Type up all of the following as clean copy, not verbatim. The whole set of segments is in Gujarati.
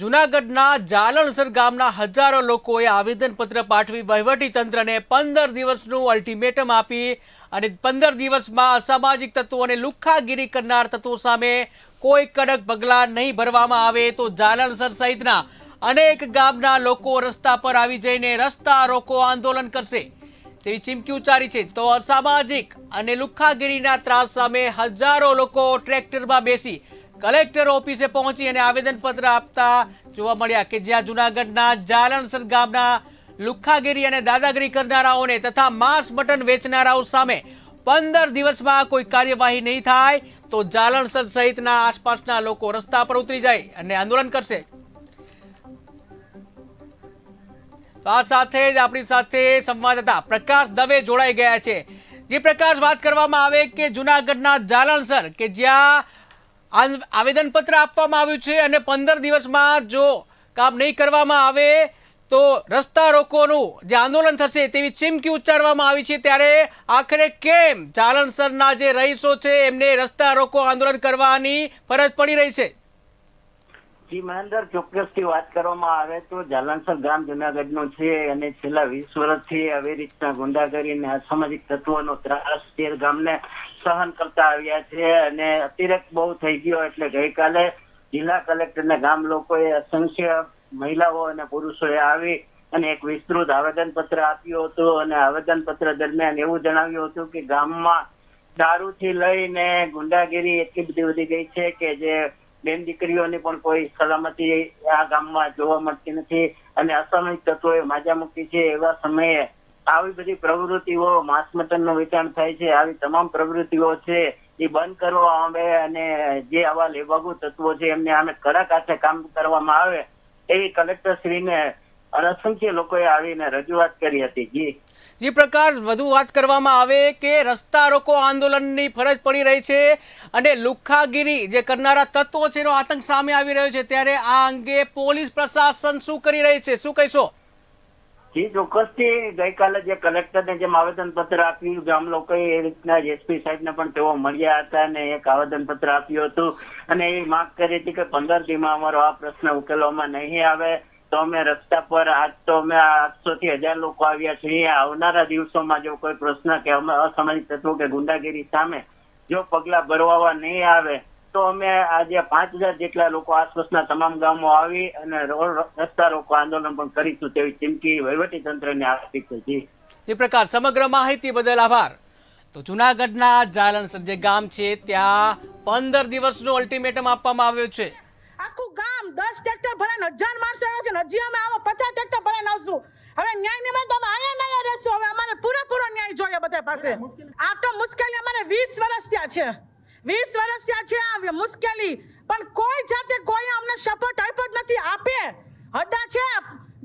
જૂનાગઢના જાલણસર ગામના હજારો લોકોએ આવેદનપત્ર પાઠવી વહીવટીતંત્રને 15 દિવસનું અલ્ટિમેટમ આપી અને 15 દિવસમાં અસામાજિક તત્વો અને લુખ્ખાગીરી કરનાર તત્વો સામે કોઈ કડક પગલાં નહીં ભરવામાં આવે તો જાલણસર સહિતના અનેક ગામના લોકો રસ્તા પર આવી જઈને રસ્તા રોકો આંદોલન કરશે તેવી ચીમકી ઉચ્ચારી છે। તો અસામાજિક અને લુખ્ખાગીરીના ત્રાસ સામે હજારો લોકો ટ્રેક્ટરમાં બેસી કલેક્ટર ઓફિસે પહોંચી અને આવેદનપત્ર આપતા જોવા મળ્યા કે જ્યાં જૂનાગઢના જાલણસર ગામના લુખ્ખાગીરી અને દાદાગીરી કરનારાઓને તથા માંસ મટન વેચનારાઓ સામે 15 દિવસમાં કોઈ કાર્યવાહી નહીં થાય તો જાલણસર સહિતના આસપાસના લોકો રસ્તા પર ઉતરી જાય અને આંદોલન કરશે। તો આ સાથે જ આપણી સાથે સંવાદદાતા પ્રકાશ દવે જોડાઈ ગયા છે। જે પ્રકાશ, વાત કરવામાં આવે કે જૂનાગઢના જાલણસર કે જ્યાં આવેદનપત્ર આપવામાં આવ્યું છે અને 15 દિવસમાં જો કામ નહીં કરવામાં આવે તો રસ્તા રોકોનું જે આંદોલન થશે તેવી ચીમકી ઉચ્ચારવામાં આવી છે, ત્યારે આખરે કેમ જાલણસરના જે રહીશો છે એમને રસ્તા રોકો આંદોલન કરવાની ફરજ પડી રહી છે? જી મહેન્દ્ર, ચોક્કસથી વાત કરવામાં આવે તો જાલણસર ગામ જૂનાગઢનું છે અને છેલ્લા 20 વર્ષથી આવી રીતના ગુંડાગીરી અને અસામાજિક તત્વોનો ત્રાસ તે ગામને સહન કરતા આવ્યા છે અને અતિરેક બહુ થઈ ગયો એટલે ગઈકાલે જિલ્લા કલેક્ટરને ગામ લોકોએ અસંખ્ય મહિલાઓ અને પુરુષોએ આવી અને એક વિસ્તૃત આવેદનપત્ર આપ્યું હતું અને આવેદનપત્ર દરમિયાન એવું જણાવ્યું હતું કે ગામમાં દારૂથી લઈને ગુંડાગીરી એટલી બધી વધી ગઈ છે કે જે બેન દીકરીઓની પણ કોઈ સલામતી આ ગામમાં જોવા મળતી નથી અને અસામાજિક તત્વોએ માજા મૂકી છે। એવા સમયે આવી બધી પ્રવૃત્તિઓ, માંસ મટનનું વેચાણ થાય છે, આવી તમામ પ્રવૃત્તિઓ છે એ બંધ કરવામાં આવે અને જે આવા લેવાગુ તત્વો છે એમને આમે કડક હાથે કામ કરવામાં આવે એવી કલેક્ટરશ્રીને અસંખ્ય લોકોએ આવીને રજૂઆત કરી હતી। જી પ્રકાશ, વધુ વાત કરવામાં આવે કે રસ્તા રોકો આંદોલનની ફરજ પડી રહી છે અને લુખ્ખાગીરી જે કરનારા તત્વો છે એનો આતંક સામે આવી રહ્યો છે, ત્યારે આ અંગે પોલીસ પ્રશાસન શું કરી રહી છે, શું કહેશો? જી ચોક્કસથી ગઈકાલે જે કલેક્ટરને જેમ આવેદનપત્ર આપ્યું ગામ લોકોએ એ રીતના એસપી સાહેબને પણ તેઓ મળ્યા હતા અને એક આવેદનપત્ર આપ્યું હતું અને એ માંગ કરી હતી કે 15 દિવસમાં અમારો આ પ્રશ્ન ઉકેલવામાં નહીં આવે તો અમે રસ્તા પર આજ તો અમે 800 થી 1000 લોકો આવ્યા છીએ। આવનારા દિવસોમાં જો કોઈ પ્રશ્ન કે અસામાજિક તત્વો કે ગુંડાગીરી સામે જો પગલા ભરવા નહીં આવે તો અમે આજે 5000 જેટલા લોકો આસપાસના તમામ ગામો આવી અને રસ્તા રોકો આંદોલન પણ કરીશું તેવી ચીમકી વહીવટીતંત્રને આપી છે। જે પ્રકાર સમગ્ર માહિતી બદલ આભાર। તો જૂનાગઢના જાલણસર જે ગામ છે ત્યાં 15 દિવસનું અલ્ટિમેટમ આપવામાં આવ્યું છે। આખું ગામ 10 ટ્રેક્ટર ભરાઈને 1000 માણસો આવ્યા છે, હજી અમે આવો 50 ટ્રેક્ટર ભરાઈને આવશું। હવે ન્યાય નહીં મળે તો અમે અહીંયા રહેશું। હવે અમારે પૂરેપૂરો ન્યાય જોઈએ બધા પાસે। આ તો મુશ્કેલી અમારે 20 વર્ષ થયા છે, 20 વર્ષ થયા છે આ મુશ્કેલી, પણ કોઈ જાતે કોઈ અમને સપોર્ટ આપ્યો જ નથી। આપે અડ્ડા છે,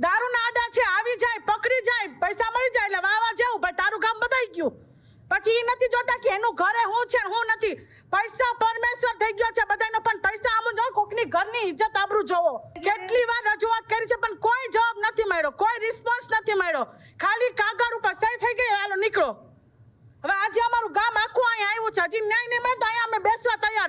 દારૂના અડ્ડા છે, આવી જાય પકડી જાય પૈસા મળી જાય એટલે વાવા જેવું ભાઈ તારું ગામ બતાઈ ગયું। પછી એ નથી જોતા કે એનું ઘરે હું છે હું નથી। પૈસા પરમેશ્વર થઈ ગયો છે બધાનો, પણ પૈસા આમ જો કોકની ઘરની ઇજ્જત આબરૂ જોવો। કેટલી વાર રજૂઆત કરી છે પણ કોઈ જવાબ નથી મળ્યો, કોઈ રિસ્પોન્સ નથી મળ્યો, ખાલી કાગળ ઉપર સહી થઈ ગઈ હાલો નીકળો। હવે આજે અમારું ગામ આખું અહીંયા આવ્યું છે, હજી ન્યાય નહીં મળે તો અહીંયા અમે બેસવા તૈયાર